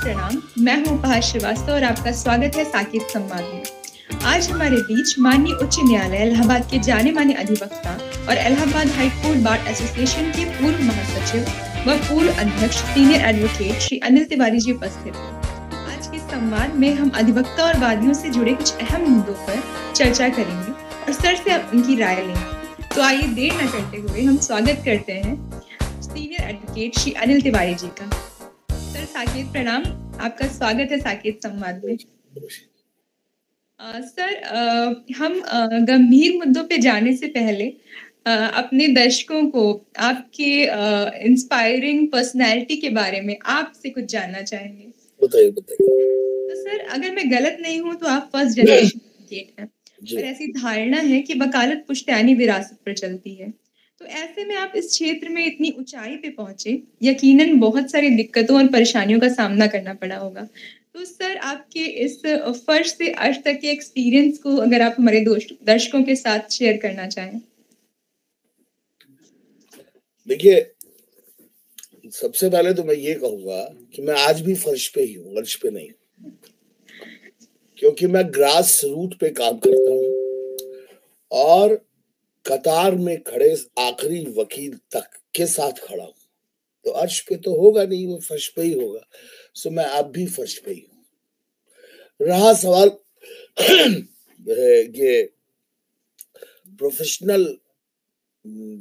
प्रणाम। मैं हूं उपहास श्रीवास्तव और आपका स्वागत है साकेत संवाद में। आज हमारे बीच माननीय उच्च न्यायालय इलाहाबाद के जाने माने अधिवक्ता और Allahabad high court bar association के पूर्व महासचिव व पूर्व अध्यक्ष सीनियर एडवोकेट श्री अनिल तिवारी जी उपस्थित हैं। आज के संवाद में हम अधिवक्ता और वादियों से जुड़े कुछ अहम मुद्दों पर चर्चा करेंगे और सर से आप उनकी राय लेंगे। तो आइए देर न करते हुए हम स्वागत करते हैं सीनियर एडवोकेट श्री अनिल तिवारी जी का। सर साकेत प्रणाम, आपका स्वागत है साकेत संवाद में। सर हम गंभीर मुद्दों पे जाने से पहले अपने दर्शकों को आपके इंस्पायरिंग पर्सनैलिटी के बारे में आपसे कुछ जानना चाहेंगे। बताइए। तो सर अगर मैं गलत नहीं हूँ तो आप फर्स्ट जनरेशन एडवोकेट हैं और ऐसी धारणा है कि वकालत पुश्तैनी विरासत पर चलती है। तो ऐसे में आप इस क्षेत्र में इतनी ऊंचाई पे पहुंचे, यकीनन बहुत सारी दिक्कतों और परेशानियों का सामना करना पड़ा होगा। तो सर आपके इस फर्स्ट से अर्श तक के एक्सपीरियंस को अगर आप हमारे दर्शकों के साथ शेयर करना चाहें। देखिए, सबसे पहले तो मैं ये कहूंगा कि मैं आज भी फर्श पे ही हूँ, अर्श पे नहीं, क्योंकि मैं ग्रास रूट पे काम करता हूँ और कतार में खड़े आखिरी वकील तक के साथ खड़ा हूं। तो अर्श पे तो होगा नहीं, वो फर्श पे ही होगा। सो मैं अब भी फर्श पे ही हूं। रहा सवाल ये प्रोफेशनल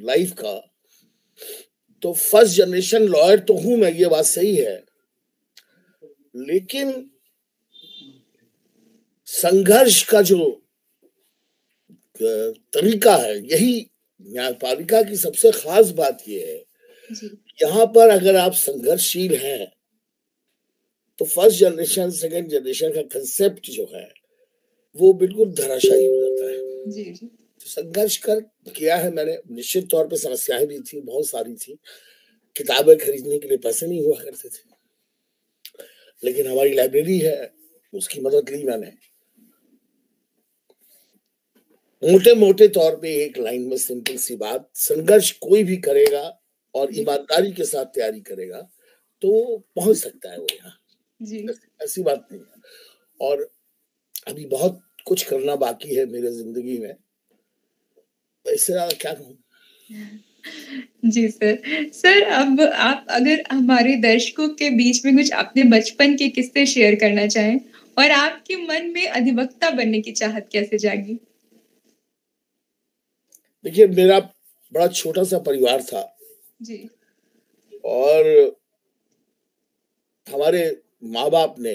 लाइफ का, तो फर्स्ट जनरेशन लॉयर तो हूं मैं, ये बात सही है, लेकिन संघर्ष का जो तरीका है, यही न्यायपालिका की सबसे खास बात यह है। यहाँ पर अगर आप संघर्षशील हैं तो फर्स्ट जनरेशन सेकंड जनरेशन का कंसेप्ट जो है वो बिल्कुल धराशायी हो जाता है। जी जी। तो संघर्ष कर किया है मैंने। निश्चित तौर पे समस्याएं भी थी, बहुत सारी थी। किताबें खरीदने के लिए पैसे नहीं हुआ करते थे, लेकिन हमारी लाइब्रेरी है, उसकी मदद ली मैंने। मोटे मोटे तौर पे एक लाइन में सिंपल सी बात, संघर्ष कोई भी करेगा और ईमानदारी के साथ तैयारी करेगा तो पहुंच सकता है वो यहाँ। ऐसी बात नहीं है। और अभी बहुत कुछ करना बाकी है मेरे जिंदगी में, इससे ज्यादा क्या कहूँ। जी सर अब आप अगर हमारे दर्शकों के बीच में कुछ अपने बचपन के किस्से शेयर करना चाहें और आपके मन में अधिवक्ता बनने की चाहत कैसे जागी। देखिए, मेरा बड़ा छोटा सा परिवार था जी। और हमारे माँ बाप ने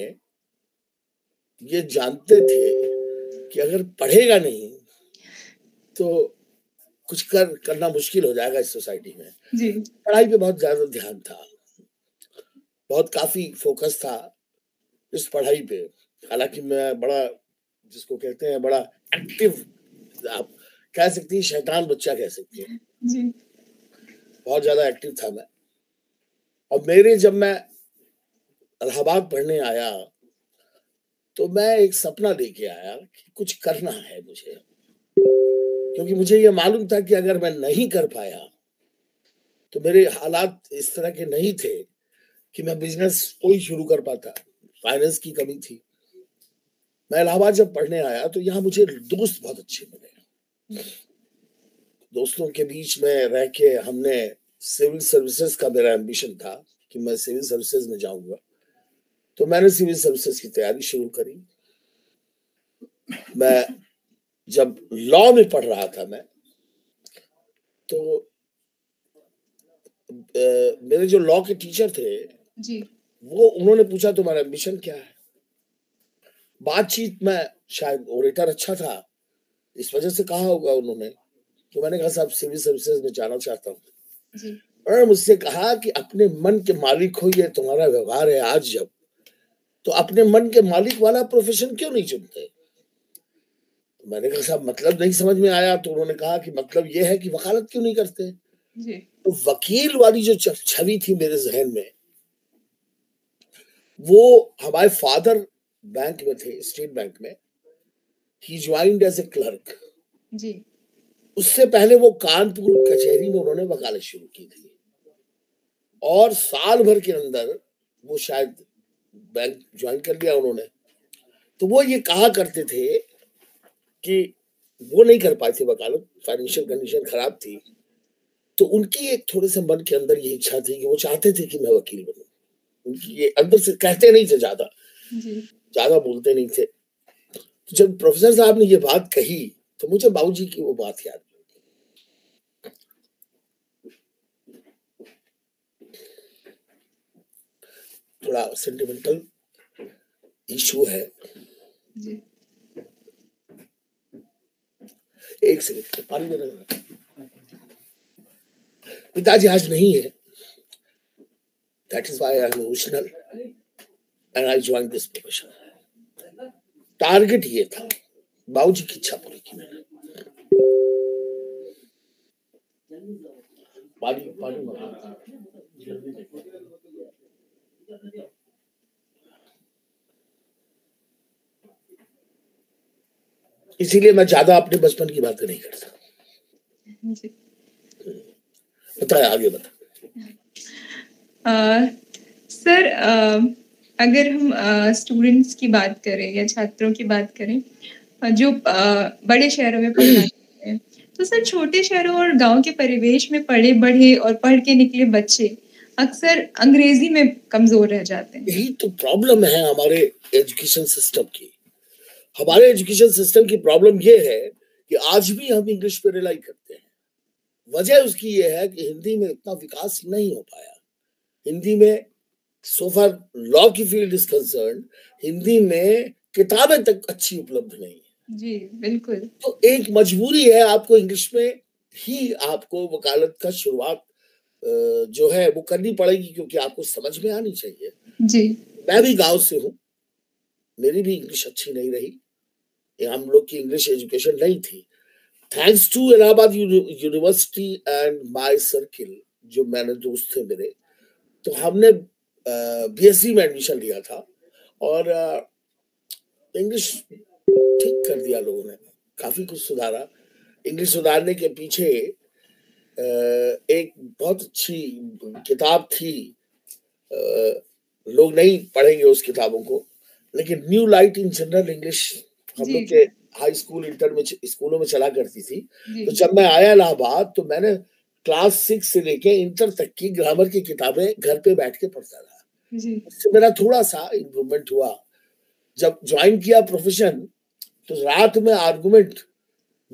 ये जानते थे कि अगर पढ़ेगा नहीं तो कुछ करना मुश्किल हो जाएगा इस सोसाइटी में। जी। पढ़ाई पे बहुत ज्यादा ध्यान था, बहुत काफी फोकस था इस पढ़ाई पे। हालांकि मैं बड़ा, जिसको कहते हैं बड़ा एक्टिव, आप कह सकती है शैतान बच्चा कह सकती है जी। बहुत ज्यादा एक्टिव था मैं। और जब मैं इलाहाबाद पढ़ने आया तो मैं एक सपना लेके आया कि कुछ करना है मुझे, क्योंकि मुझे ये मालूम था कि अगर मैं नहीं कर पाया तो मेरे हालात इस तरह के नहीं थे कि मैं बिजनेस कोई शुरू कर पाता। फाइनेंस की कमी थी। मैं इलाहाबाद जब पढ़ने आया तो यहाँ मुझे दोस्त बहुत अच्छे मिले। दोस्तों के बीच में रह के हमने सिविल सर्विसेज का, मेरा एम्बिशन था कि मैं सिविल सर्विसेज में जाऊंगा, तो मैंने सिविल सर्विसेज की तैयारी शुरू करी। मैं जब लॉ में पढ़ रहा था मैं, तो मेरे जो लॉ के टीचर थे जी, उन्होंने पूछा तुम्हारा एम्बिशन क्या है। बातचीत में शायद ओरेटर अच्छा था, इस वजह से कहा होगा उन्होंने। तो मैंने कहा साहब सिविल सर्विसेज में जाना चाहता हूँ। उन्होंने मुझसे कहा कि अपने मन के मालिक हो, ये तुम्हारा व्यवहार है आज जब, तो अपने मन के मालिक वाला प्रोफेशन क्यों नहीं चुनते। तो मैंने कहा साहब मतलब नहीं समझ में आया। तो उन्होंने कहा कि मतलब ये है कि वकालत क्यों नहीं करते। तो वकील वाली जो छवि थी मेरे जहन में, वो हमारे फादर बैंक में थे, स्टेट बैंक में। He joined as a clerk. जी। उससे पहले वो कानपुर कचहरी में उन्होंने वकालत शुरू की थी और साल भर के अंदर वो शायद बैंक ज्वाइन कर लिया उन्होंने। तो वो ये कहा करते थे कि वो नहीं कर पाए थे वकालत, फाइनेंशियल कंडीशन खराब थी, तो उनकी एक थोड़े से मन के अंदर ये इच्छा थी कि वो चाहते थे कि मैं वकील बनूं। उनकी ये अंदर से, कहते नहीं थे, ज्यादा बोलते नहीं थे। तो जब प्रोफेसर साहब ने ये बात कही तो मुझे बाबूजी की वो बात याद, थोड़ा सेंटिमेंटल इशू है। जी। एक सेकंड, पानी देना। पिताजी आज नहीं है, that is why I am emotional and I joined this profession. Target ये था, बाबूजी की इच्छा पूरी की मैंने। पानी इसीलिए मैं ज्यादा अपने बचपन की बातें नहीं करता। बताए, आगे बता। सर, अगर हम स्टूडेंट्स की बात करें या छात्रों की बात करें जो बड़े शहरों में पढ़ना चाहते हैं, तो सर छोटे शहरों और गांव के परिवेश में पढ़े बढ़े और पढ़ के निकले बच्चे अक्सर अंग्रेजी में कमजोर रह जाते हैं। यही तो प्रॉब्लम है हमारे एजुकेशन सिस्टम की। हमारे एजुकेशन सिस्टम की प्रॉब्लम ये है कि आज भी हम इंग्लिश पे रिलाई करते हैं। वजह उसकी ये है कि हिंदी में इतना विकास नहीं हो पाया। हिंदी में so far लॉ की फील्ड इज कंसर्न, हिंदी में किताबें तक अच्छी उपलब्ध नहीं है। जी बिल्कुल। तो एक मजबूरी है, आपको इंग्लिश में ही आपको वकालत का शुरुआत जो है वो करनी पड़ेगी, क्योंकि आपको समझ में आनी चाहिए। जी। मैं भी गांव से हूँ, मेरी भी इंग्लिश अच्छी नहीं रही, हम लोग की इंग्लिश एजुकेशन नहीं थी। Thanks to Allahabad university and my circle, जो मैंने दोस्त थे मेरे, तो हमने बीएससी में एडमिशन लिया था और इंग्लिश ठीक कर दिया लोगों ने, काफी कुछ सुधारा। इंग्लिश सुधारने के पीछे एक बहुत अच्छी किताब थी, लोग नहीं पढ़ेंगे उस किताबों को, लेकिन new light in general English हम लोग के हाई स्कूल इंटर में स्कूलों में चला करती थी। तो जब मैं आया इलाहाबाद तो मैंने क्लास 6 से लेके इंटर तक की ग्रामर की किताबें घर पे बैठ के पढ़ता था। इससे मेरा थोड़ा सा इम्प्रूवमेंट हुआ। जब ज्वाइन किया प्रोफेशन तो रात में आर्गुमेंट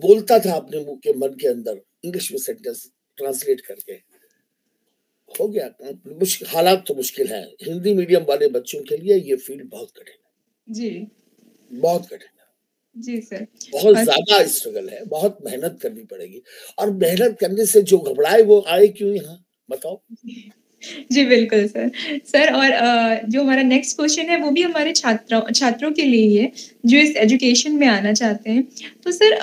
बोलता था अपने मुंह के मन के अंदर, इंग्लिश में सेंटेंस ट्रांसलेट करके। हो गया। हालात तो मुश्किल है, हिंदी मीडियम वाले बच्चों के लिए ये फील्ड बहुत कठिन है। जी बहुत कठिन है। जी सर, बहुत ज्यादा स्ट्रगल है, बहुत मेहनत करनी पड़ेगी। और मेहनत करने से जो घबराए वो आए क्यों यहाँ, बताओ। जी बिल्कुल सर। सर, और जो हमारा नेक्स्ट क्वेश्चन है वो भी हमारे छात्रों के लिए ही है जो इस एजुकेशन में आना चाहते हैं। तो सर,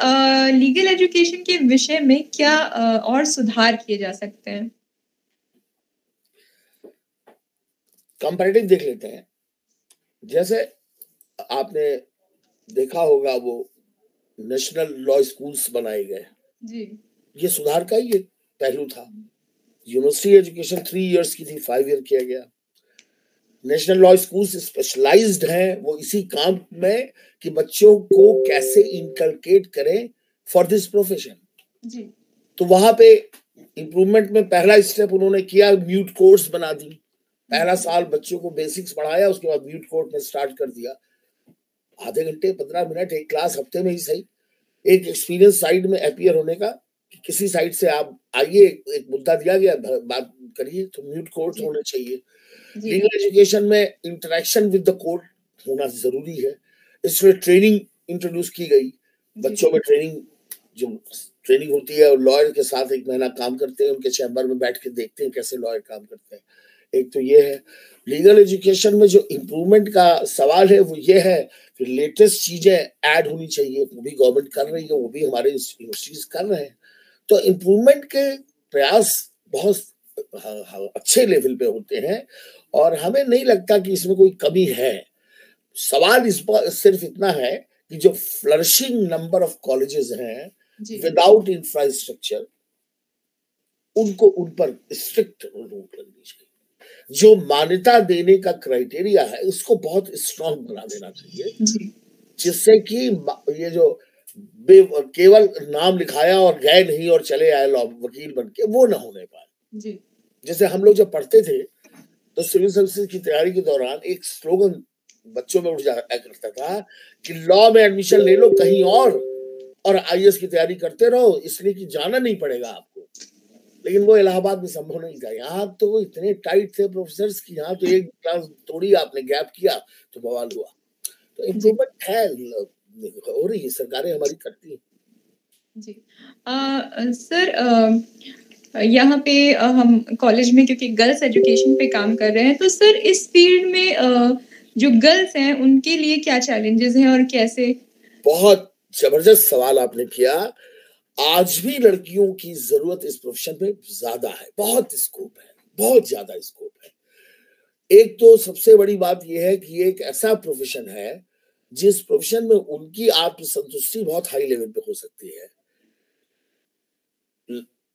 लीगल एजुकेशन के विषय में क्या और सुधार किए जा सकते हैं? कंपैरेटिव देख लेते हैं। जैसे आपने देखा होगा वो नेशनल लॉ स्कूल्स बनाए गए जी, ये सुधार का ही एक पहलू था। यूनिवर्सिटी एजुकेशन 3 इयर्स की थी, 5 ईयर किया गया। नेशनल लॉ स्कूल्स स्पेशलाइज्ड हैं वो इसी काम में कि बच्चों को कैसे इनकलकेट करें फॉर दिस प्रोफेशन। जी। तो वहां पे इम्प्रूवमेंट में पहला स्टेप उन्होंने किया, म्यूट कोर्स बना दी। पहला साल बच्चों को बेसिक्स पढ़ाया, उसके बाद म्यूट कोर्स में स्टार्ट कर दिया। आधे घंटे 15 मिनट एक क्लास, हफ्ते में ही सही, एक एक्सपीरियंस साइड में अपीयर होने का, कि किसी साइड से आप आइए, एक मुद्दा दिया गया, बात करिए, तो म्यूट कोर्ट होने चाहिए। लीगल एजुकेशन में इंटरेक्शन विद द कोर्ट होना जरूरी है, इसमें ट्रेनिंग इंट्रोड्यूस की गई। बच्चों में ट्रेनिंग होती है, और लॉयर के साथ 1 महीना काम करते हैं, उनके चैम्बर में बैठ के देखते हैं कैसे लॉयर काम करते हैं। एक तो ये है। लीगल एजुकेशन में जो इम्प्रूवमेंट का सवाल है वो ये है कि लेटेस्ट चीजें ऐड होनी चाहिए, वो भी गवर्नमेंट कर रही है, वो भी हमारे यूनिवर्सिटीज कर रहे हैं। तो इम्प्रूवमेंट के प्रयास बहुत अच्छे लेवल पे होते हैं और हमें नहीं लगता कि इसमें कोई कमी है। सवाल इस पर सिर्फ इतना है कि जो फ्लरिशिंग नंबर ऑफ कॉलेजेस हैं विदाउट इंफ्रास्ट्रक्चर, उनको उन पर स्ट्रिक्ट रोक लगनी चाहिए। जो मान्यता देने का क्राइटेरिया है उसको बहुत स्ट्रांग बना देना चाहिए, जिससे कि ये जो केवल नाम लिखाया और गए नहीं और चले आए वकील बन के, वो ना होने पाए। जैसे हम लोग जब पढ़ते थे तो सिविल सर्विसेज की तैयारी के दौरान एक स्लोगन बच्चों में उठ जाया करता था कि लॉ में एडमिशन ले लो कहीं और आईएएस की तैयारी करते रहो, इसलिए कि जाना नहीं पड़ेगा आपको। लेकिन वो इलाहाबाद में संभव नहीं था। यहाँ तो इतने टाइट थे प्रोफेसर्स की, यहाँ तो एक क्लास तोड़ी आपने, गैप किया तो बवाल हुआ। तो इम्प्रूवमेंट है, हो रही है, सरकारें हमारी करती है। जी सर, यहाँ पे हम कॉलेज में क्योंकि गर्ल्स एजुकेशन पे काम कर रहे हैं, तो सर इस फील्ड में जो गर्ल्स हैं उनके लिए क्या चैलेंजेस हैं और कैसे? बहुत जबरदस्त सवाल आपने किया। आज भी लड़कियों की जरूरत इस प्रोफेशन में ज्यादा है, बहुत स्कोप है, बहुत ज्यादा स्कोप है। एक तो सबसे बड़ी बात यह है कि ये एक ऐसा प्रोफेशन है जिस प्रोफेशन में उनकी आत्मसंतुष्टि बहुत हाई लेवल पे हो सकती है।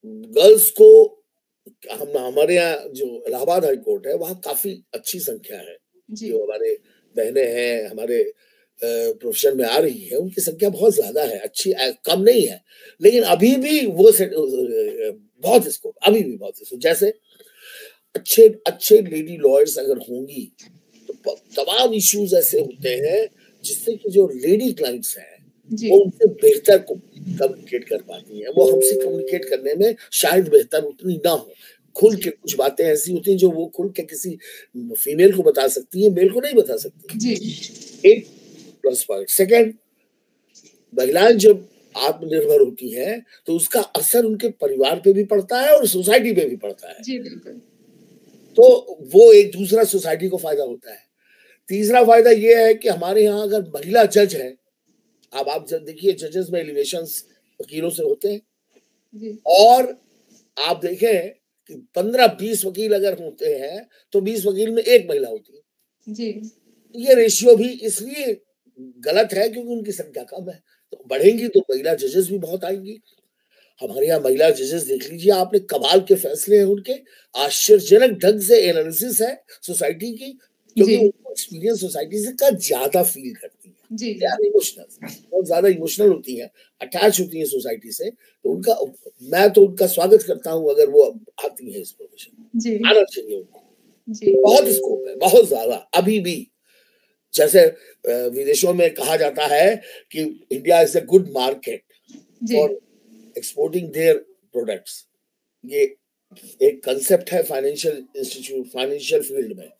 गर्ल्स को हमारे यहाँ जो इलाहाबाद हाई कोर्ट है वहां काफी अच्छी संख्या है, जो हमारे बहनें हैं हमारे प्रोफेशन में आ रही है, उनकी संख्या बहुत ज्यादा है, अच्छी कम नहीं है। लेकिन अभी भी वो बहुत स्कोप, अभी भी बहुत स्कोप। जैसे अच्छे अच्छे लेडी लॉयर्स अगर होंगी तो तमाम इश्यूज ऐसे होते हैं जिससे कि जो लेडी क्लाइंट्स हैं वो उनसे बेहतर कम्युनिकेट कर पाती हैं। वो हमसे कम्युनिकेट करने में शायद बेहतर उतनी ना हो, खुल के कुछ बातें ऐसी होती हैं जो वो खुल के किसी फीमेल को बता सकती है, मेल को नहीं बता सकती। एक प्लस पॉइंट। सेकेंड, महिलाएं जब आत्मनिर्भर होती हैं तो उसका असर उनके परिवार पे भी पड़ता है और सोसाइटी पे भी पड़ता है। जी बिल्कुल। तो वो एक दूसरा सोसाइटी को फायदा होता है। तीसरा फायदा ये है कि हमारे यहाँ अगर महिला जज है, अब आप जब देखिए जजेस में एलिवेशंस वकीलों से होते हैं, और आप देखें कि 15-20 वकील अगर होते हैं तो 20 वकील में एक महिला होती है। जी। ये रेशियो भी इसलिए गलत है क्योंकि उनकी संख्या कम है। तो बढ़ेंगी तो महिला जजेस भी बहुत आएंगी। हमारे यहाँ महिला जजेस देख लीजिए आपने, कमाल के फैसले हैं उनके, आश्चर्यजनक ढंग से एनालिसिस है सोसाइटी की, क्योंकि उनको एक्सपीरियंस सोसाइटी से का ज्यादा फील करती है। इमोशनल, बहुत ज्यादा इमोशनल होती है, अटैच होती है सोसाइटी से। तो उनका, मैं तो उनका स्वागत करता हूँ अगर वो आती है इस प्रोफेशन, आना चाहिए उनको। बहुत स्कोप है, बहुत ज्यादा अभी भी। जैसे विदेशों में कहा जाता है कि India is a good market for exporting their products. ये एक कंसेप्ट है फाइनेंशियल इंस्टीट्यूट, फाइनेंशियल फील्ड में।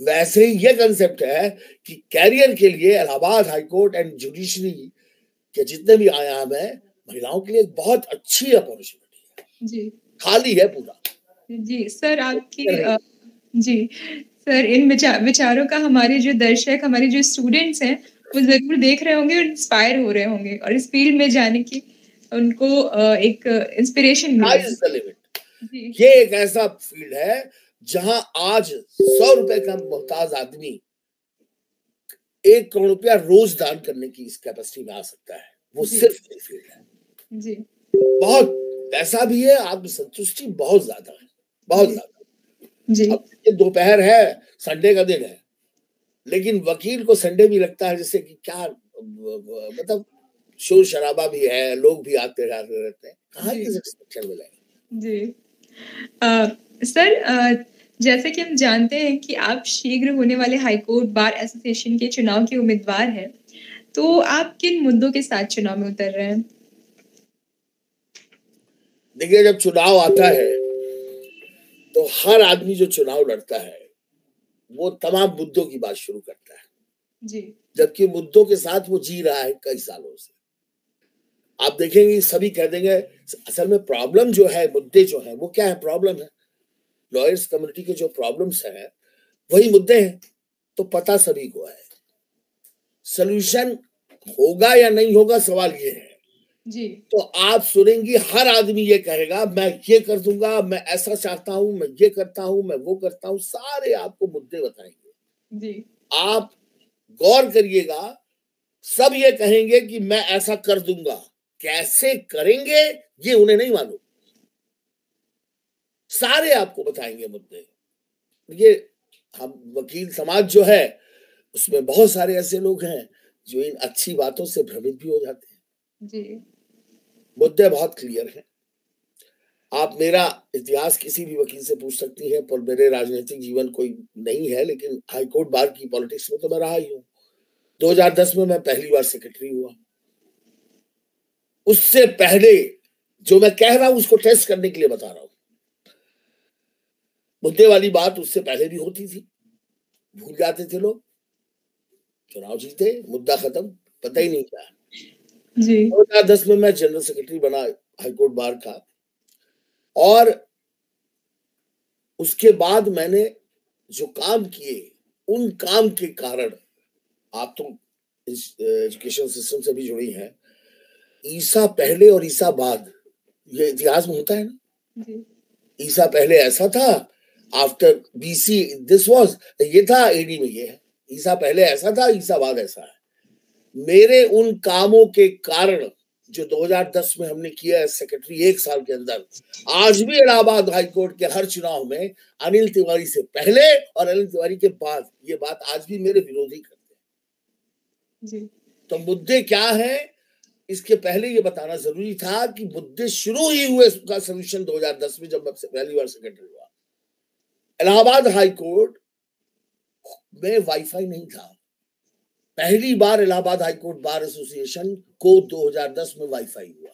वैसे ही ये कंसेप्ट है कि कैरियर के लिए Allahabad high court and judiciary के जितने भी आयाम है, महिलाओं के लिए बहुत अच्छी अपॉर्चुनिटी है। जी, खाली है पूरा। जी सर, आपकी जी सर, इन विचारों का हमारे जो दर्शक, हमारे जो स्टूडेंट्स हैं वो जरूर देख रहे होंगे और इंस्पायर हो रहे होंगे, और इस फील्ड में जाने की उनको एक इंस्पिरेशन मिलेगी। ये एक ऐसा फील्ड है जहां आज 100 रुपए का मोहताज आदमी 1 करोड़ रुपया रोज दान करने की इस कैपेसिटी में आ सकता है। वो सिर्फ ये फील्ड है। जी, बहुत पैसा भी है, आत्मसंतुष्टि बहुत ज्यादा है, बहुत ज्यादा। जी, अब ये दोपहर है, संडे का दिन है, लेकिन वकील को संडे भी लगता है जैसे कि क्या, मतलब शोर शराबा भी है, लोग भी आते जाते रहते हैं, कहाँ की सेटिस्फेक्शन मिलेगा। जी सर, जैसे कि हम जानते हैं कि आप शीघ्र होने वाले हाईकोर्ट बार एसोसिएशन के चुनाव के उम्मीदवार हैं, तो आप किन मुद्दों के साथ चुनाव में उतर रहे हैं? देखिए, जब चुनाव आता है तो हर आदमी जो चुनाव लड़ता है वो तमाम मुद्दों की बात शुरू करता है। जी, जबकि मुद्दों के साथ वो जी रहा है कई सालों से। आप देखेंगे सभी कह देंगे असल में प्रॉब्लम जो है, मुद्दे जो है वो क्या है, प्रॉब्लम है लॉयर्स कम्युनिटी के जो प्रॉब्लम्स है वही मुद्दे हैं। तो पता सभी को है, सॉल्यूशन होगा या नहीं होगा सवाल ये है। जी, तो आप सुनेंगी हर आदमी ये कहेगा मैं ये कर दूंगा, मैं ऐसा चाहता हूं, मैं ये करता हूं, मैं वो करता हूं, सारे आपको मुद्दे बताएंगे। जी, आप गौर करिएगा, सब ये कहेंगे कि मैं ऐसा कर दूंगा, कैसे करेंगे ये उन्हें नहीं मालूम, सारे आपको बताएंगे मुद्दे। ये हम वकील समाज जो है उसमें बहुत सारे ऐसे लोग हैं जो इन अच्छी बातों से भ्रमित भी हो जाते हैं। जी। मुद्दे बहुत क्लियर हैं। आप मेरा इतिहास किसी भी वकील से पूछ सकती हैं, पर मेरे राजनीतिक जीवन कोई नहीं है, लेकिन हाईकोर्ट बार की पॉलिटिक्स में तो मैं रहा ही हूँ। 2010 में मैं पहली बार सेक्रेटरी हुआ। उससे पहले जो मैं कह रहा हूं उसको टेस्ट करने के लिए बता रहा हूं। मुद्दे वाली बात उससे पहले भी होती थी, भूल जाते थे लोग। चुनाव जीते, मुद्दा खत्म, पता ही नहीं क्या। जी। 2010 में मैं जनरल सेक्रेटरी बना हाईकोर्ट बार का, और उसके बाद मैंने जो काम किए उन काम के कारण, आप तो इस एजुकेशन सिस्टम से भी जुड़ी हैं, ईसा पहले और ईसा बाद, ये इतिहास में होता है ना। जी। ईसा पहले ऐसा था, आफ्टर बीसी दिस वाज, ये था, एडी में ये है। ईसा पहले ऐसा था, ईसा बाद ऐसा है। मेरे उन कामों के कारण जो 2010 में हमने किया है सेक्रेटरी, 1 साल के अंदर, आज भी इलाहाबाद हाईकोर्ट के हर चुनाव में अनिल तिवारी से पहले और अनिल तिवारी के बाद, ये बात आज भी मेरे विरोधी करते हैं। जी। तो मुद्दे क्या है, इसके पहले ये बताना जरूरी था कि मुद्दे शुरू ही हुए उसका सोल्यूशन 2010 में, जब मैं पहली बार सेक्रेटरी हुआ। इलाहाबाद हाईकोर्ट में वाईफाई नहीं था। पहली बार इलाहाबाद हाईकोर्ट बार एसोसिएशन को 2010 में वाईफाई हुआ।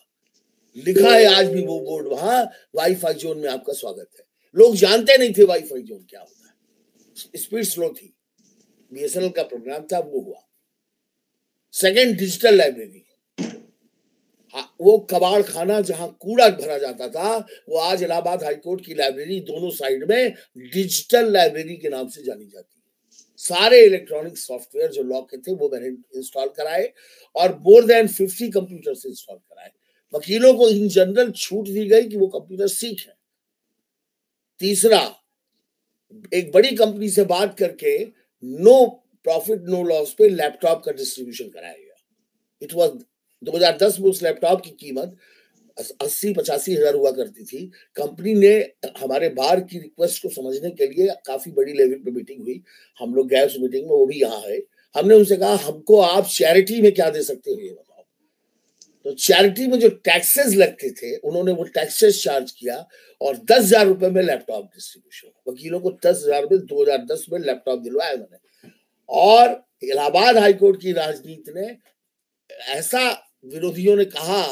लिखा है आज भी वो बोर्ड वहां, वाईफाई जोन में आपका स्वागत है। लोग जानते नहीं थे वाईफाई जोन क्या होता है। स्पीड स्लो थी, बीएसएनएल का प्रोग्राम था, वो हुआ। Second, digital library. वो कबाड़ खाना जहां कूड़ा भरा जाता था, वो आज इलाहाबाद हाईकोर्ट की लाइब्रेरी दोनों साइड में डिजिटल लाइब्रेरी के नाम से जानी जाती है। सारे इलेक्ट्रॉनिक सॉफ्टवेयर जो लॉ के थे वो मैंने इंस्टॉल कराए, और मोर देन 50 कंप्यूटर्स इंस्टॉल कराए। वकीलों को इन जनरल छूट दी गई कि वो कंप्यूटर सीखें। तीसरा, एक बड़ी कंपनी से बात करके नो प्रॉफिट नो लॉस पे लैपटॉप का डिस्ट्रीब्यूशन कराया गया। इट वॉज 2010 में उस लैपटॉप की कीमत 80-85 हजार हुआ करती थी। कंपनी ने हमारे बार की रिक्वेस्ट को समझने के लिए काफी बड़ी लेवल पे मीटिंग हुई, हम लोग गए उस मीटिंग में, वो भी यहाँ है। हमने उनसे कहा हमको आप चैरिटी में क्या दे सकते हो ये बताओ। तो चैरिटी में जो टैक्सेस लगते थे उन्होंने वो टैक्सेस चार्ज किया, और 10,000 रुपए में लैपटॉप डिस्ट्रीब्यूशन। वकीलों को 10,000 में 2010 में लैपटॉप दिलवाया मैंने। और इलाहाबाद हाईकोर्ट की राजनीति ने ऐसा, विरोधियों ने कहा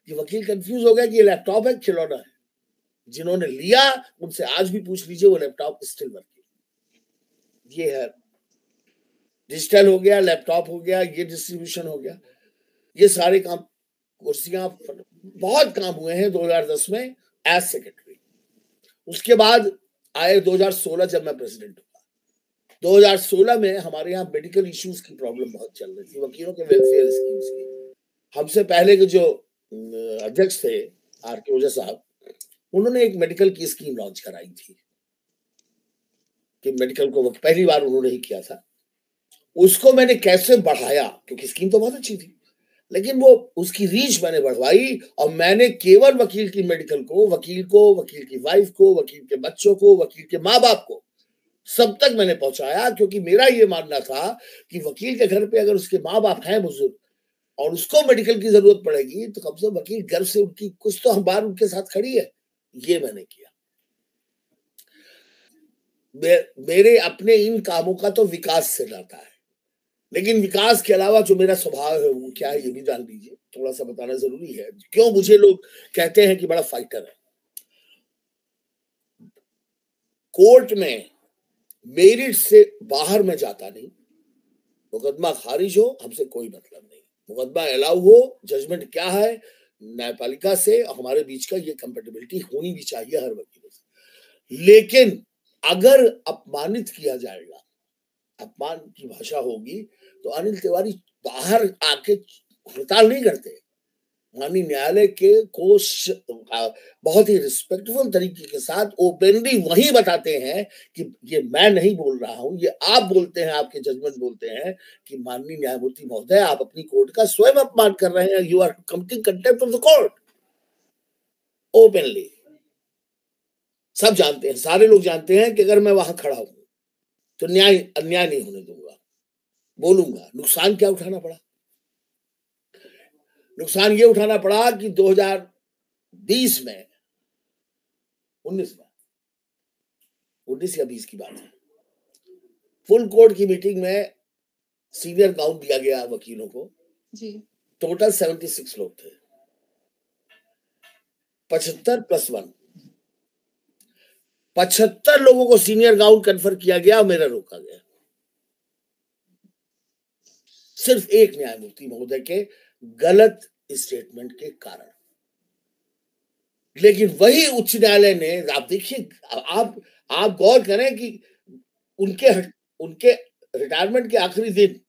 कि वकील कंफ्यूज हो गया कि ये लैपटॉप है खिलौना है। जिन्होंने लिया उनसे आज भी पूछ लीजिए, वो लैपटॉप स्टिल वर्किंग। ये है, डिजिटल हो गया, लैपटॉप हो गया, ये डिस्ट्रीब्यूशन हो गया, ये सारे काम, कुर्सियां, बहुत काम हुए हैं 2010 में एज सेक्रेटरी। उसके बाद आए 2016 जब मैं प्रेसिडेंट हुआ। 2016 में हमारे यहाँ मेडिकल इश्यूज की प्रॉब्लम बहुत चल रही थी, वकीलों के वेलफेयर स्कीम्स की। हमसे पहले के जो अध्यक्ष थे आर.के. ओझा साहब, उन्होंने एक मेडिकल की स्कीम लॉन्च कराई थी कि मेडिकल को पहली बार उन्होंने ही किया था। उसको मैंने कैसे बढ़ाया, क्योंकि स्कीम तो बहुत अच्छी थी, लेकिन वो उसकी रीच मैंने बढ़वाई, और मैंने केवल वकील की मेडिकल को, वकील को, वकील की वाइफ को, वकील के बच्चों को, वकील के माँ बाप को, सब तक मैंने पहुंचाया। क्योंकि मेरा ये मानना था कि वकील के घर पे अगर उसके माँ बाप हैं बुजुर्ग और उसको मेडिकल की जरूरत पड़ेगी, तो कम से कम वकील घर से उनकी कुछ तो बार उनके साथ खड़ी है। ये मैंने किया। मेरे अपने इन कामों का तो विकास से नाता है, लेकिन विकास के अलावा जो मेरा स्वभाव है वो क्या है, ये भी जान लीजिए, थोड़ा सा बताना जरूरी है। क्यों मुझे लोग कहते हैं कि बड़ा फाइटर है। कोर्ट में मेरिट से बाहर में जाता नहीं। मुकदमा खारिज हो, हमसे कोई मतलब नहीं। मुकदमा अलाउ हो, जजमेंट क्या है, न्यायपालिका से हमारे बीच का ये कंपेटिबिलिटी होनी भी चाहिए हर वकील से। लेकिन अगर अपमानित किया जाएगा, अपमान की भाषा होगी, तो अनिल तिवारी बाहर आके हड़ताल नहीं करते। माननीय न्यायालय के को बहुत ही रिस्पेक्टफुल तरीके के साथ ओपनली वही बताते हैं कि ये मैं नहीं बोल रहा हूं, ये आप बोलते हैं, आपके जजमेंट बोलते हैं कि माननीय न्यायमूर्ति महोदय, आप अपनी कोर्ट का स्वयं अपमान कर रहे हैं, you are committing contempt of the court. Openly सब जानते हैं, सारे लोग जानते हैं कि अगर मैं वहां खड़ा हूं तो न्याय अन्याय नहीं होने दूंगा, बोलूंगा। नुकसान क्या उठाना पड़ा? नुकसान ये उठाना पड़ा कि 2020 में 19 में 19 या 20 की बात है, फुल कोर्ट की मीटिंग में सीनियर गाउन दिया गया वकीलों को जी। टोटल 76 लोग थे, 75 + 1, 75 लोगों को सीनियर गाउन कन्फर किया गया, मेरा रोका गया सिर्फ एक न्यायमूर्ति महोदय के गलत स्टेटमेंट के कारण। लेकिन वही उच्च न्यायालय ने, आप देखिए, आप गौर करें कि उनके रिटायरमेंट के आखिरी दिन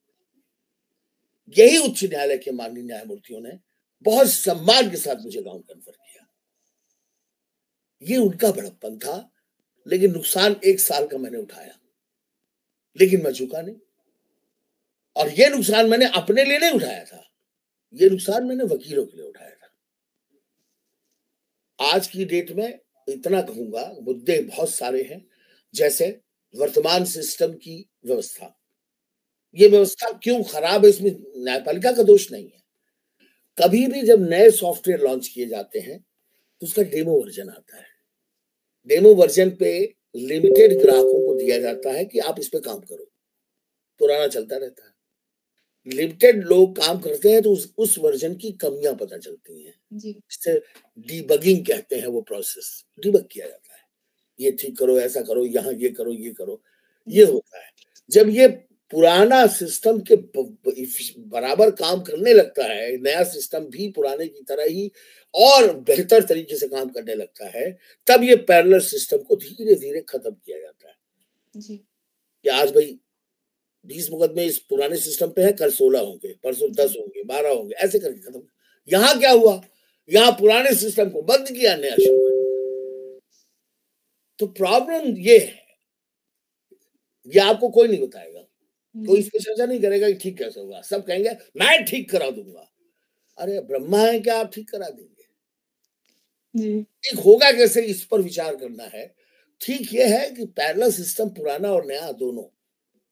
यही उच्च न्यायालय के माननीय न्यायमूर्तियों ने बहुत सम्मान के साथ मुझे गाउन कन्फर किया। ये उनका बड़प्पन था, लेकिन नुकसान 1 साल का मैंने उठाया, लेकिन मैं झुका नहीं। और ये नुकसान मैंने अपने लिए नहीं उठाया था, ये नुकसान मैंने वकीलों के लिए उठाया था। आज की डेट में इतना कहूंगा, मुद्दे बहुत सारे हैं, जैसे वर्तमान सिस्टम की व्यवस्था। ये व्यवस्था क्यों खराब है, इसमें न्यायपालिका का दोष नहीं है। कभी भी जब नए सॉफ्टवेयर लॉन्च किए जाते हैं तो उसका डेमो वर्जन आता है। डेमो वर्जन पे लिमिटेड ग्राहकों को दिया जाता है कि आप इस पे काम करो, पुराना चलता रहता है। लिमिटेड लोग काम करते हैं तो उस वर्जन की कमियां पता चलती हैं, जिसे डीबगिंग कहते हैं। वो प्रोसेस डीबग किया जाता है, ये ठीक करो, ऐसा करो, यहाँ ये करो, ये करो, ये होता है। जब ये पुराना सिस्टम के बराबर काम करने लगता है, नया सिस्टम भी पुराने की तरह ही और बेहतर तरीके से काम करने लगता है, तब ये पैरेलल सिस्टम को धीरे धीरे खत्म किया जाता है जी। कि आज भाई 20 मुकदमे इस पुराने सिस्टम पे है, कल 16 होंगे, परसों 10 होंगे, 12 होंगे, ऐसे करके खत्म। यहाँ क्या हुआ, यहाँ पुराने सिस्टम को बंद किया, नया शुरू किया। तो प्रॉब्लम ये है, ये आपको कोई नहीं बताएगा, कोई इस पर चर्चा नहीं करेगा कि ठीक कैसे होगा। सब कहेंगे मैं ठीक करा दूंगा। अरे ब्रह्मा है क्या आप ठीक करा देंगे? ठीक होगा कैसे, इस पर विचार करना है। ठीक ये है कि पैरेलल सिस्टम पुराना और नया दोनों,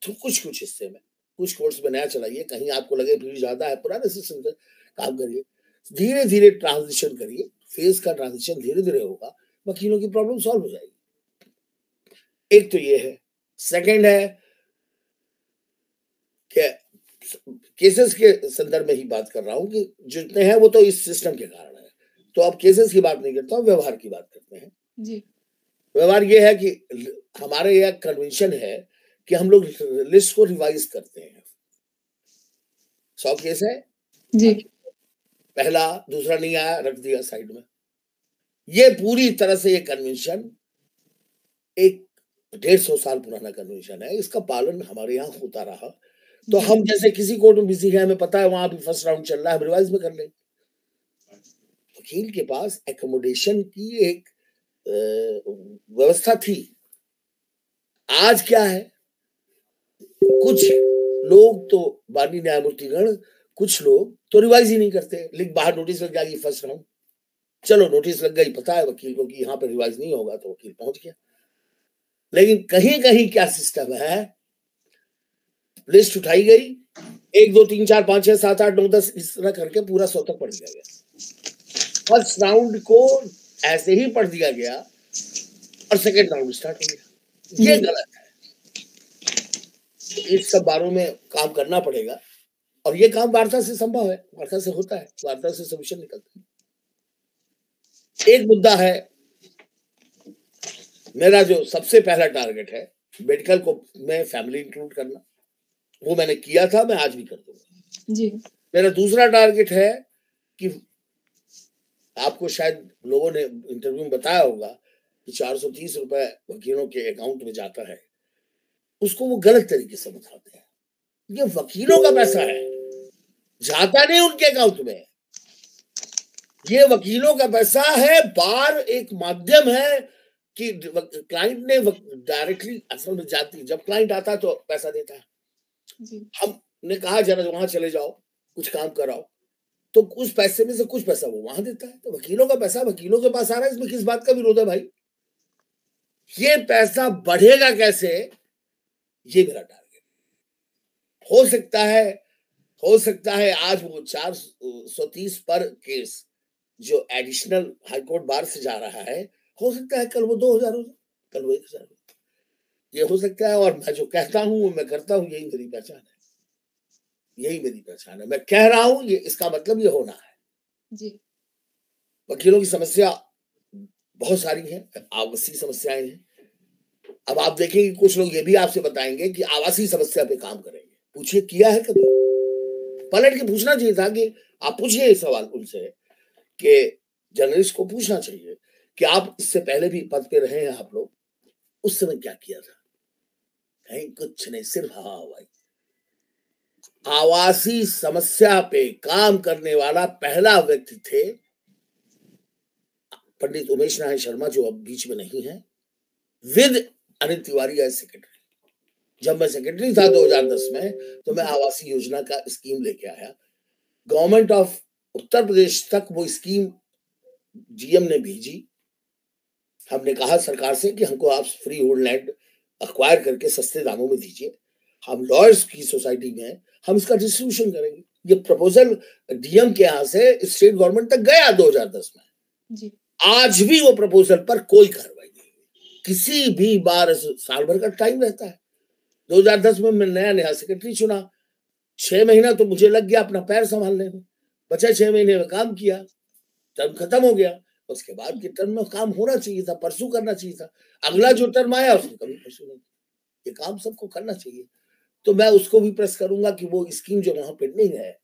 तो कुछ हिस्से में, कुछ कोर्स में नया चलाइए, कहीं आपको लगे भीड़ ज्यादा है, पुराने सिस्टम से काम करिए, धीरे धीरे ट्रांजिशन करिए। फेज का ट्रांजिशन धीरे धीरे होगा, वकीलों की प्रॉब्लम सॉल्व हो जाएगी। एक तो ये है। सेकंड है कि केसेस के संदर्भ में ही बात कर रहा हूं कि जितने हैं वो तो इस सिस्टम के कारण है। तो अब केसेस की बात नहीं करता हूं, व्यवहार की बात करते हैं जी। व्यवहार ये है कि हमारे यहाँ कन्वेंशन है कि हम लोग लिस्ट को रिवाइज करते हैं। 100 केस है जी, पहला दूसरा नहीं आया, रख दिया साइड में। ये पूरी तरह से ये कन्वेंशन एक 150 साल पुराना कन्वेंशन है, इसका पालन हमारे यहाँ होता रहा। तो हम जैसे किसी कोर्ट में बिजी है, हमें पता है वहां भी फर्स्ट राउंड चल रहा है, हम रिवाइज में कर लेंगे। वकील के पास एकोमोडेशन की एक व्यवस्था थी। आज क्या है, कुछ लोग तो माननीय न्यायमूर्तिगण, कुछ लोग तो रिवाइज ही नहीं करते, लिख बाहर नोटिस लग जाएगी फर्स्ट राउंड, चलो नोटिस लग गई, पता है वकील को कि यहाँ पे रिवाइज नहीं होगा, तो वकील पहुंच गया। लेकिन कहीं कहीं क्या सिस्टम है, लिस्ट उठाई गई, 1 2 3 4 5 6 7 8 9 10 इस तरह करके पूरा 100 तक पढ़ दिया गया। फर्स्ट राउंड को ऐसे ही पढ़ दिया गया और सेकेंड राउंड स्टार्ट हो गया। ये गलत है। इस सब बारों में काम करना पड़ेगा, और ये काम वार्ता से संभव है, वार्ता से होता है, वार्ता से सॉल्यूशन निकलता है। एक मुद्दा है, मेरा जो सबसे पहला टारगेट है मेडिकल को में फैमिली इंक्लूड करना, वो मैंने किया था, मैं आज भी कर दूंगा जी। मेरा दूसरा टारगेट है कि आपको शायद लोगों ने इंटरव्यू में बताया होगा कि 430 रुपए वकीलों के अकाउंट में जाता है, उसको वो गलत तरीके से बताते हैं। ये वकीलों का पैसा है, जाता नहीं उनके अकाउंट में। ये वकीलों का पैसा है। बार एक माध्यम है कि क्लाइंट ने डायरेक्टली असल में जाती, जब क्लाइंट आता है तो पैसा देता है। हमने कहा जरा वहां चले जाओ, कुछ काम कराओ, तो उस पैसे में से कुछ पैसा वो वहां देता है। तो वकीलों का पैसा वकीलों के पास आ रहा है, इसमें किस बात का विरोध है भाई? ये पैसा बढ़ेगा कैसे? ये मेरा टारगेट। हो सकता है आज वो 430 पर केस जो एडिशनल हाईकोर्ट बार से जा रहा है, हो सकता है कल वो 2000 हो जाए, कल वो 1000 हो, ये हो सकता है। और मैं जो कहता हूँ वो मैं करता हूँ, यही मेरी पहचान है, यही मेरी पहचान है। मैं कह रहा हूँ, ये इसका मतलब ये होना है जी। वकीलों की समस्या बहुत सारी है, आवासीय समस्याएं हैं। अब आप देखेंगे कुछ लोग ये भी आपसे बताएंगे कि आवासीय समस्या पे काम करेंगे। पूछिए, किया है कभी? पलट के पूछना चाहिए था कि आप पूछिए ये सवाल उनसे, कि जर्नलिस्ट को पूछना चाहिए कि आप इससे पहले भी पद पे रहे हैं आप लोग, उस समय क्या किया था? कहीं कुछ नहीं, सिर्फ हाँ भाई। आवासीय समस्या पे काम करने वाला पहला व्यक्ति थे पंडित उमेश नारायण शर्मा, जो अब बीच में नहीं है, with Anil Tiwari as secretary. जब मैं सेक्रेटरी था 2010 में, तो मैं आवासीय योजना का स्कीम लेके आया। गवर्नमेंट ऑफ उत्तर प्रदेश तक वो स्कीम जीएम ने भेजी। हमने कहा सरकार से कि हमको आप फ्री होल्ड लैंड अक्वायर करके सस्ते दामों में दीजिए, हम लॉयर्स की सोसाइटी में हम इसका डिस्ट्रीब्यूशन करेंगे। ये प्रपोजल डीएम के यहाँ से स्टेट गवर्नमेंट तक गया 2010 में जी। आज भी वो प्रपोजल पर कोई कार्रवाई नहीं हुई। किसी भी बार साल भर का टाइम रहता है। 2010 में मैं नया सेक्रेटरी चुना, 6 महीना तो मुझे लग गया अपना पैर संभालने में। बचा 6 महीने में काम किया, टर्म खत्म हो गया। उसके बाद के टर्म में काम होना चाहिए था, परसू करना चाहिए था। अगला जो टर्म आया उसमें कभी परसू नहीं। ये काम सबको करना चाहिए। तो मैं उसको भी प्रेस करूंगा कि वो स्कीम जो वहां पेंडिंग है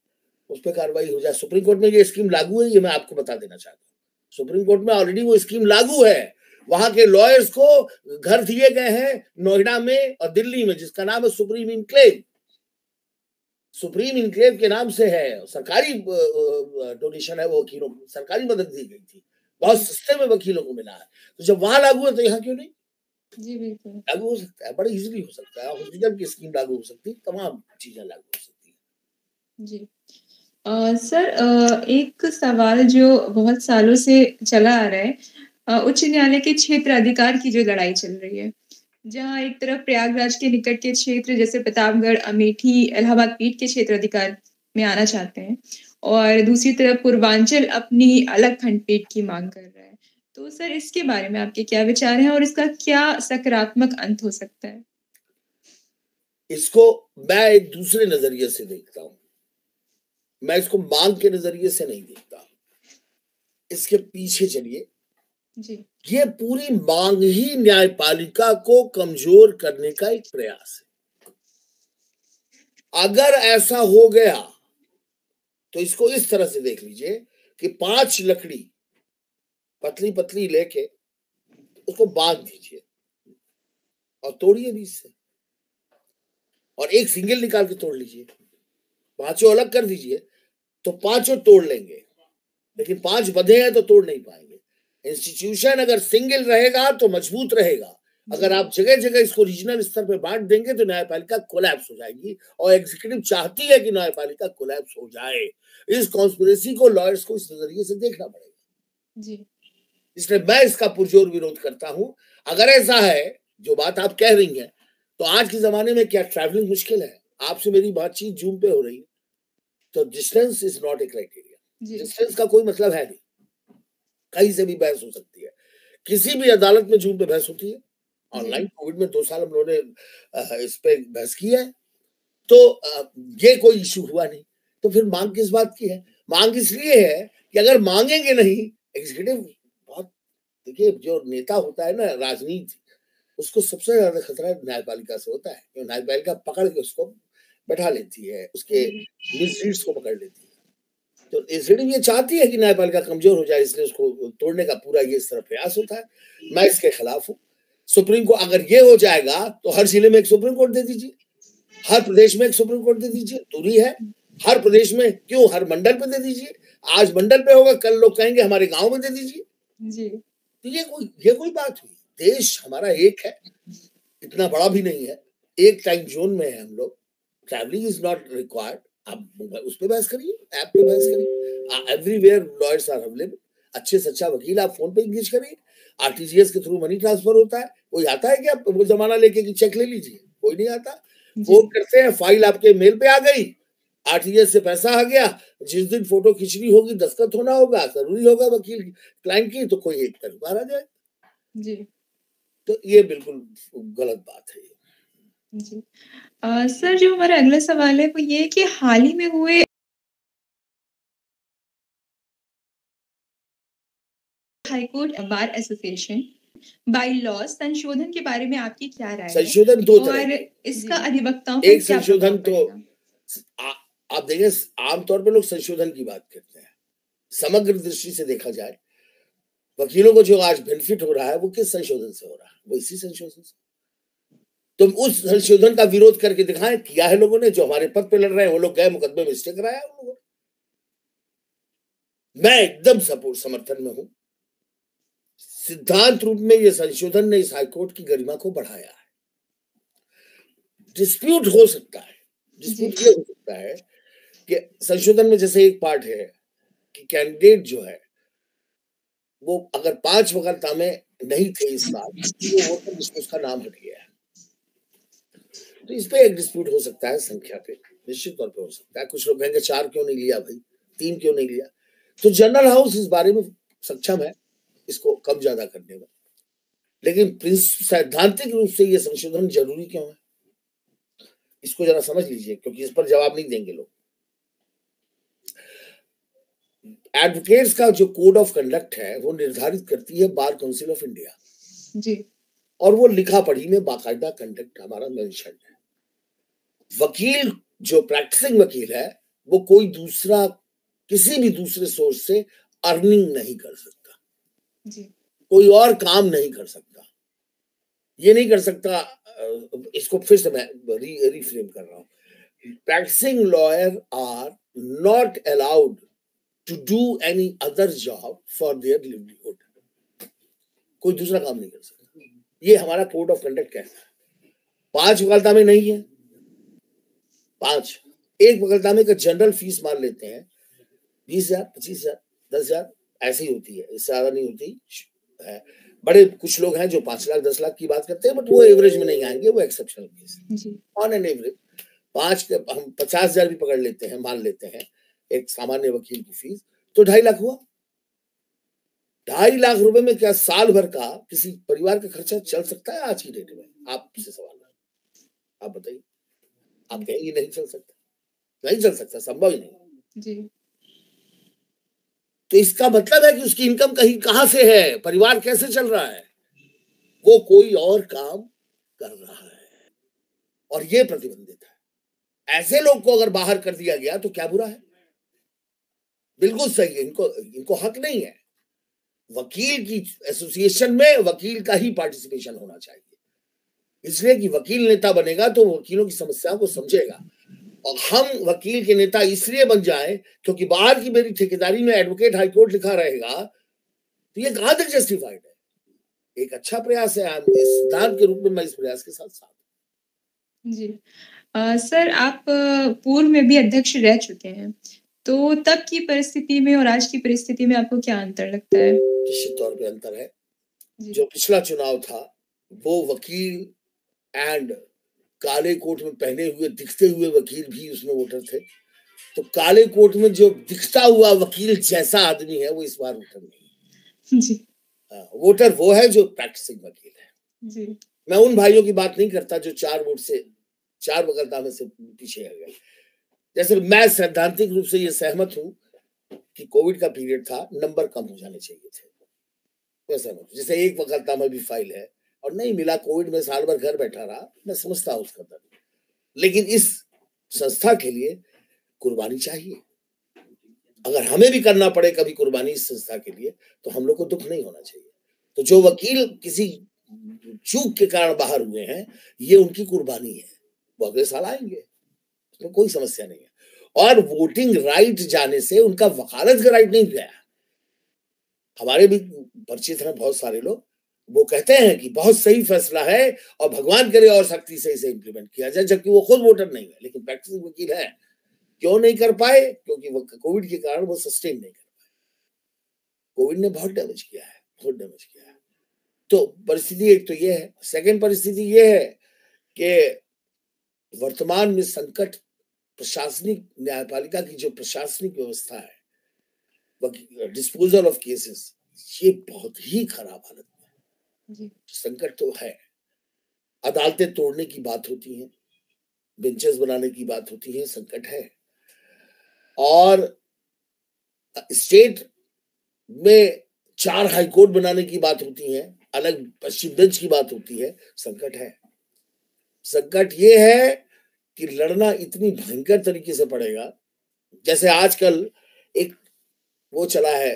उस पर कार्रवाई हो जाए। सुप्रीम कोर्ट में ये स्कीम लागू है, ये मैं आपको बता देना चाहता हूँ। सुप्रीम कोर्ट में ऑलरेडी वो स्कीम लागू है। वहां के लॉयर्स को घर दिए गए हैं नोएडा में और दिल्ली में, जिसका नाम है सुप्रीम इनक्लेव। सुप्रीम इनक्लेव के नाम से है, सरकारी डोनेशन है, वो वकीलों को सरकारी मदद दी गई थी, बहुत सस्ते में वकीलों को मिला है। तो जब वहां लागू है तो यहाँ क्यों नहीं? जी बिल्कुल लागू हो सकता है, बड़ा इजीली हो सकता है। हॉस्पिटल की स्कीम लागू हो सकती है, तमाम चीजें लागू हो सकती है। जी। सर, एक सवाल जो बहुत सालों से चला आ रहा है, उच्च न्यायालय के क्षेत्र अधिकार की जो लड़ाई चल रही है, जहाँ एक तरफ प्रयागराज के निकट के क्षेत्र जैसे प्रतापगढ़, अमेठी, इलाहाबाद पीठ के क्षेत्र अधिकार में आना चाहते हैं, और दूसरी तरफ पूर्वांचल अपनी अलग खंडपीठ की मांग कर रहा है। तो सर, इसके बारे में आपके क्या विचार हैं और इसका क्या सकारात्मक अंत हो सकता है? इसको मैं एक दूसरे नजरिए से देखता हूं। मैं इसको मांग के नजरिए से नहीं देखता। इसके पीछे चलिए जी। ये पूरी मांग ही न्यायपालिका को कमजोर करने का एक प्रयास है। अगर ऐसा हो गया तो इसको इस तरह से देख लीजिए कि 5 लकड़ी पतली पतली लेके उसको बांध दीजिए और तोड़िए बीच से, और एक सिंगल निकाल के तोड़ लीजिए। 5 अलग कर दीजिए तो 5 तोड़ लेंगे, लेकिन 5 बंधे हैं तो तोड़ नहीं पाएंगे। इंस्टीट्यूशन अगर सिंगल रहेगा तो मजबूत रहेगा। अगर आप जगह जगह इसको रीजनल स्तर पे बांट देंगे तो न्यायपालिका कोलैप्स हो जाएगी, और एग्जीक्यूटिव चाहती है कि न्यायपालिका कोलैप्स हो जाए। इस कॉन्स्पिरेसी को लॉयर्स को इस नजरिए से देखना पड़ेगा जी। इसलिए मैं इसका पुरजोर विरोध करता हूं। अगर ऐसा है जो बात आप कह रही हैं, तो आज के जमाने में क्या ट्रैवलिंग मुश्किल है? आपसे मेरी बातचीत जूम पे हो रही है, तो distance is not a criteria. Distance का कोई मतलब है नहीं, कहीं से भी बहस हो सकती है। किसी भी अदालत में जूम पे बहस होती है। ऑनलाइन कोविड में 2 साल हम लोगों ने इस पे बहस की है, तो ये कोई इश्यू हुआ नहीं। तो फिर मांग किस बात की है? मांग इसलिए है कि अगर मांगेंगे नहीं, एग्जीक्यूटिव बहुत, देखिए जो नेता होता है ना राजनीति, उसको सबसे ज्यादा खतरा न्यायपालिका से होता है, क्योंकि न्यायपालिका पकड़ के उसको बैठा लेती है, उसके मिसरीड्स को पकड़ लेती है। तो एग्जीक्यूटिव ये चाहती है कि न्यायपालिका कमजोर हो जाए, इसलिए उसको तोड़ने का पूरा ये इस तरह प्रयास होता है। मैं इसके खिलाफ हूँ। सुप्रीम कोर्ट अगर ये हो जाएगा तो हर जिले में एक सुप्रीम कोर्ट दे दीजिए, हर प्रदेश में एक सुप्रीम कोर्ट दे दीजिए। दूरी है, हर प्रदेश में क्यों, हर मंडल पे दे दीजिए। आज मंडल पे होगा, कल लोग कहेंगे हमारे गांव में दे दीजिए। जी। तो ये कोई बात हुई? देश हमारा एक है, इतना बड़ा भी नहीं है, एक टाइम जोन में है हम लोग। Travelling is not required. आप उस पर बहस करिए, ऐप पे बहस करिए, एवरीवेयर लॉयर्स आर अवेलेबल। अच्छे से अच्छा वकील आप फोन पे इंगेज करिए। आरटीजीएस के थ्रू मनी ट्रांसफर होता है, कोई आता है क्या वो जमाना लेके कि चेक ले लीजिए? कोई नहीं आता। फोन करते हैं, फाइल आपके मेल पे आ गई, आरटीजीएस से पैसा आ गया, जिस दिन फोटो खींचनी होगी, दस्तखत होना होगा, जरूरी होगा वकील क्लाइंट की, तो कोई एक बार आ जाए जी। तो ये बिल्कुल गलत बात है जी। सर, जो हमारा अगला सवाल है वो ये है कि हाल ही में हुए high court bar association by law संशोधन के बारे में आपकी क्या राय है? संशोधन दो तरह और इसका अधिवक्ताओं पर एक क्या संशोधन प्रभाव तो पड़ेगा? आप देखें, आमतौर पर लोग संशोधन की बात करते हैं, समग्र दृष्टि से देखा जाए वकीलों को जो आज बेनिफिट हो रहा है वो किस संशोधन से हो रहा है? वो इसी संशोधन से। तुम उस संशोधन का विरोध करके दिखाएं, किया है लोगों ने, जो हमारे पद पे लड़ रहे हैं वो लोग गए मुकदमे में स्टे कराया उन लोगों। मैं एकदम सपोर्ट समर्थन में हूं। सिद्धांत रूप में ये संशोधन ने इस हाईकोर्ट की गरिमा को बढ़ाया है। डिस्प्यूट हो सकता है, डिस्प्यूट ये हो सकता है कि संशोधन में जैसे एक पार्ट है कि कैंडिडेट जो है वो अगर 5 वकालता में नहीं थे इस बार, तो वो तो उसका नाम हट गया है, तो इस पे एक डिस्प्यूट हो सकता है, संख्या पे निश्चित तौर पे हो सकता है। कुछ लोग कहेंगे 4 क्यों नहीं लिया भाई, 3 क्यों नहीं लिया? तो जनरल हाउस इस बारे में सक्षम है इसको कम ज्यादा करने में, लेकिन सैद्धांतिक रूप से ये संशोधन जरूरी क्यों है, इसको जरा समझ लीजिए, क्योंकि इस पर जवाब नहीं देंगे लोग। एडवोकेट्स का जो कोड ऑफ कंडक्ट है वो निर्धारित करती है बार काउंसिल ऑफ इंडिया जी, और वो लिखा पढ़ी में बाकायदा कंडक्ट हमारा मेंशन है। वकील जो प्रैक्टिसिंग वकील है वो कोई दूसरा किसी भी दूसरे सोर्स से अर्निंग नहीं कर सकता जी, कोई और काम नहीं कर सकता, ये नहीं कर सकता। इसको फिर से मैं रिफ्रेम कर रहा हूं। Practising lawyer are not allowed to do any other job for their livelihood, कोई दूसरा काम नहीं कर सकता, ये हमारा कोड ऑफ कंडक्ट कहता है। 5 वकालता में नहीं है, 5 एक वकालता में का जनरल फीस मान लेते हैं 20,000, 25,000, 10,000 ऐसी होती है, इससे ज्यादा नहीं होती है। बड़े कुछ लोग हैं जो 5 लाख 10 लाख की बात करते हैं, बट वो एवरेज में नहीं आएंगे, वो एक्सेप्शनल केस है। ऑन एन एवरेज 5 के हम 50,000 भी पकड़ लेते हैं, मान लेते हैं एक सामान्य वकील की फीस, तो 2.5 लाख हुआ। 2.5 लाख रुपए में क्या साल भर का किसी परिवार का खर्चा चल सकता है आज की डेट में? आपसे सवाल है, आप बताइए। आप कहेंगे नहीं चल सकता, नहीं चल सकता, संभव ही नहीं जी। तो इसका मतलब है कि उसकी इनकम कहीं कहां से है, परिवार कैसे चल रहा है? वो कोई और काम कर रहा है और ये प्रतिबंधित है। ऐसे लोग को अगर बाहर कर दिया गया तो क्या बुरा है? बिल्कुल सही है, इनको हक नहीं है। वकील की एसोसिएशन में वकील का ही पार्टिसिपेशन होना चाहिए, इसलिए कि वकील नेता बनेगा तो वकीलों की समस्याओं को समझेगा। और हम वकील के नेता इसलिए बन जाए क्योंकि बाहर की मेरी ठेकेदारी में एडवोकेट हाईकोर्ट लिखा रहेगा, तो ये कहां तक जस्टिफाइड है? एक अच्छा प्रयास है, इस सिद्धांत के रूप में मैं इस प्रयास के साथ साथ। जी। सर, आप पूर्व में भी अध्यक्ष रह चुके हैं, तो तब की परिस्थिति में और आज की परिस्थिति में आपको क्या अंतर लगता है? निश्चित तौर पे अंतर है। जो पिछला चुनाव था वो वकील एंड काले कोट में पहने हुए दिखते हुए वकील भी उसमें वोटर थे, तो काले कोट में जो दिखता हुआ वकील जैसा आदमी है वो इस बार वोटर नहीं। जी। वोटर वो है जो प्रैक्टिसिंग वकील है। जी। मैं उन भाइयों की बात नहीं करता जो 4 वोट से 4 वकालता में से पीछे आ गए। जैसे मैं सैद्धांतिक रूप से ये सहमत हूं कि कोविड का पीरियड था, नंबर कम हो जाने चाहिए थे, मैं सहमत। जैसे एक वकालता में भी फाइल है और नहीं मिला, कोविड में साल भर घर बैठा रहा, मैं समझता हूं उसका दर्द, लेकिन इस संस्था के लिए कुर्बानी चाहिए। अगर हमें भी करना पड़े कभी कुर्बानी इस संस्था के लिए तो हम लोग को दुख नहीं होना चाहिए। तो जो वकील किसी चूक के कारण बाहर हुए हैं, ये उनकी कुर्बानी है, वो अगले साल आएंगे, उसमें कोई समस्या नहीं है। और वोटिंग राइट जाने से उनका वकालत का राइट नहीं गया। हमारे भी परिचित हैं बहुत सारे लोग, वो कहते हैं कि बहुत सही फैसला है और भगवान करे और सख्ती से इसे इंप्लीमेंट किया जाए, जबकि वो खुद वोटर नहीं है लेकिन प्रैक्टिसिंग वकील है। क्यों नहीं कर पाए? क्योंकि वो कोविड के कारण वो सस्टेन नहीं कर पाए। कोविड ने बहुत डैमेज किया है, बहुत डैमेज किया है। तो परिस्थिति एक तो ये है। सेकंड परिस्थिति ये है कि वर्तमान में संकट प्रशासनिक न्यायपालिका की जो प्रशासनिक व्यवस्था है, डिस्पोजल ऑफ केसेस, ये बहुत ही खराब हालत में है। संकट तो है, अदालतें तोड़ने की बात होती है, बेंचेस बनाने की बात होती है, संकट है। और स्टेट में 4 हाई कोर्ट बनाने की बात होती है, अलग पश्चिम बेंच की बात होती है, संकट है। संकट ये है कि लड़ना इतनी भयंकर तरीके से पड़ेगा। जैसे आजकल एक वो चला है,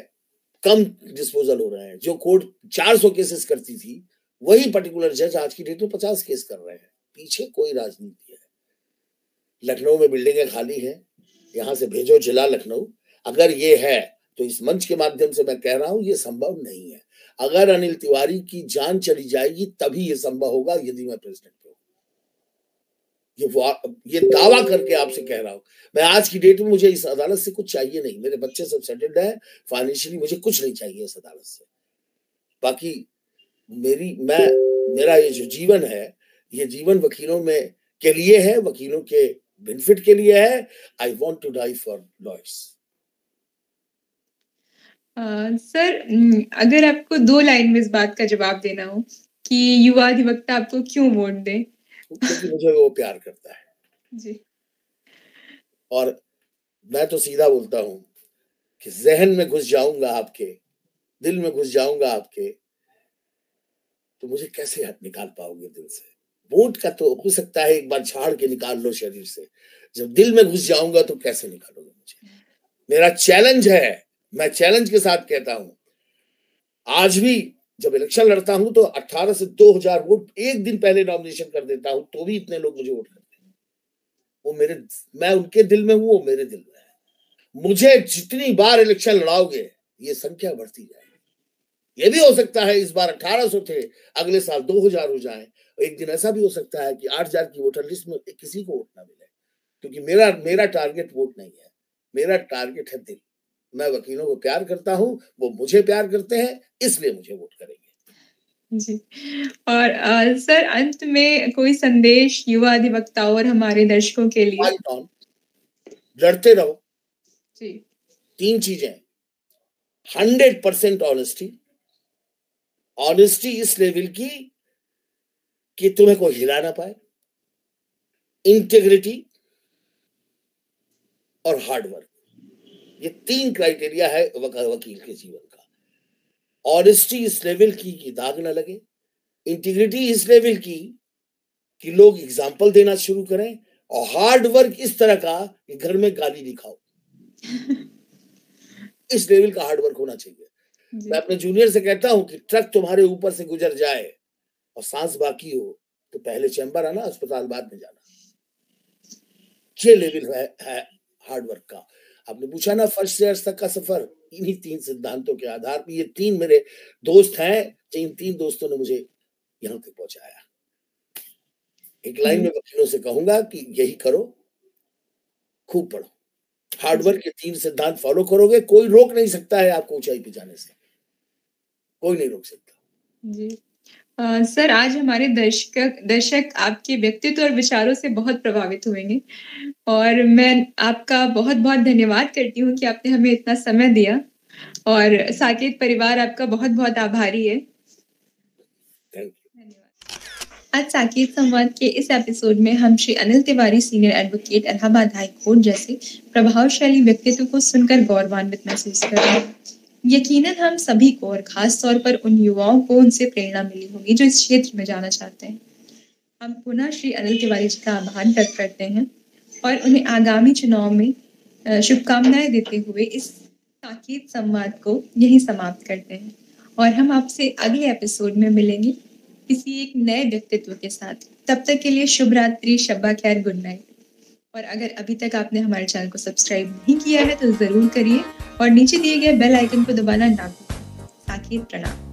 कम डिस्पोजल हो रहे हैं। जो कोर्ट 400 केसेस करती थी, वही पर्टिकुलर जज आज की डेट में 50 केस कर रहे हैं। पीछे कोई राजनीति है। लखनऊ में बिल्डिंगें खाली हैं, यहां से भेजो जिला लखनऊ। अगर ये है तो इस मंच के माध्यम से मैं कह रहा हूं, ये संभव नहीं है। अगर अनिल तिवारी की जान चली जाएगी तभी ये संभव होगा, यदि मैं प्रेसिडेंट हूं। ये दावा करके आपसे कह रहा हूं। मैं आज की डेट में, मुझे इस अदालत से कुछ चाहिए नहीं। मेरे बच्चे सब सेटल्ड हैं, फाइनेंशियली मुझे कुछ नहीं चाहिए इस अदालत से। बाकी मेरा ये जो जीवन है, ये जीवन वकीलों में के लिए है, वकीलों के बेनिफिट के लिए है। I want to die for lawyers. Sir, अगर आपको 2 लाइन में इस बात का जवाब देना हो कि युवा अधिवक्ता आपको क्यों वोट दे? क्योंकि मुझे वो प्यार करता है जी। और मैं तो सीधा बोलता हूं कि जहन में घुस जाऊंगा आपके, दिल में घुस जाऊंगा आपके, तो मुझे कैसे हाथ निकाल पाओगे दिल से? वोट का तो हो सकता है एक बार झाड़ के निकाल लो शरीर से, जब दिल में घुस जाऊंगा तो कैसे निकालोगे मुझे? मेरा चैलेंज है, मैं चैलेंज के साथ कहता हूं। आज भी जब इलेक्शन लड़ता हूं तो 18 से 2000 वोट एक दिन पहले नॉमिनेशन कर देता हूं, तो भी इतने लोग मुझे वोट करते हैं। वो मैं उनके दिल में हूं, वो मेरे दिल में है। मुझे जितनी बार इलेक्शन लड़ाओगे, ये संख्या बढ़ती जाएगी। ये भी हो सकता है इस बार 1800 थे, अगले साल 2000 हो जाए। एक दिन ऐसा भी हो सकता है कि 8000 की वोटर लिस्ट में किसी को वोट ना मिले, क्योंकि मेरा टारगेट वोट नहीं है, मेरा टारगेट है दिल। मैं वकीलों को प्यार करता हूं, वो मुझे प्यार करते हैं, इसलिए मुझे वोट करेंगे। जी। और सर, अंत में कोई संदेश युवा अधिवक्ताओं और हमारे दर्शकों के लिए? लड़ते रहो। जी। 3 चीजें, 100% ऑनेस्टी इस लेवल की कि तुम्हें कोई हिला ना पाए, इंटेग्रिटी और हार्ड वर्क। ये 3 क्राइटेरिया है वकील के जीवन का। ऑनेस्टी इस लेवल की कि दाग ना लगे, इंटीग्रिटी इस लेवल की कि लोग एग्जाम्पल देना शुरू करें, और हार्ड वर्क इस तरह का कि घर में गाली नहीं खाओ। इस लेवल का हार्ड वर्क होना चाहिए। मैं अपने जूनियर से कहता हूं कि ट्रक तुम्हारे ऊपर से गुजर जाए और सांस बाकी हो तो पहले चैम्बर आना, अस्पताल बाद में जाना। ये लेवल है हार्ड वर्क का। आपने पूछा ना फर्स्ट से अर्श तक का सफर, इन्हीं 3 सिद्धांतों के आधार पर। ये 3 मेरे दोस्त हैं, इन 3 दोस्तों ने मुझे यहां तक पहुंचाया। एक लाइन में वकीलों से कहूंगा कि यही करो, खूब पढ़ो, हार्ड वर्क के 3 सिद्धांत फॉलो करोगे, कोई रोक नहीं सकता है आपको ऊंचाई पे जाने से, कोई नहीं रोक सकता। जी। सर, आज हमारे दर्शक आपके व्यक्तित्व और विचारों से बहुत प्रभावित हुएंगे, और मैं आपका बहुत बहुत धन्यवाद करती हूँ कि आपने हमें इतना समय दिया, और साकेत परिवार आपका बहुत बहुत आभारी है। आज साकेत संवाद के इस एपिसोड में हम Shri Anil Tiwari, senior advocate, Allahabad high court जैसे प्रभावशाली व्यक्तित्व को सुनकर गौरवान्वित महसूस कर रहे हैं। यकीनन हम सभी को, और खास तौर पर उन युवाओं को, उनसे प्रेरणा मिली होगी जो इस क्षेत्र में जाना चाहते हैं। हम पुनः श्री अनिल तिवारी जी का आभार व्यक्त करते हैं और उन्हें आगामी चुनाव में शुभकामनाएं देते हुए इस साकेत संवाद को यही समाप्त करते हैं, और हम आपसे अगले एपिसोड में मिलेंगे किसी एक नए व्यक्तित्व के साथ। तब तक के लिए शुभ रात्रि, शब्बा खैर, गुड नाइट। और अगर अभी तक आपने हमारे चैनल को सब्सक्राइब नहीं किया है तो जरूर करिए, और नीचे दिए गए बेल आइकन को दबाना ना भूलें। साकेत प्रणाम।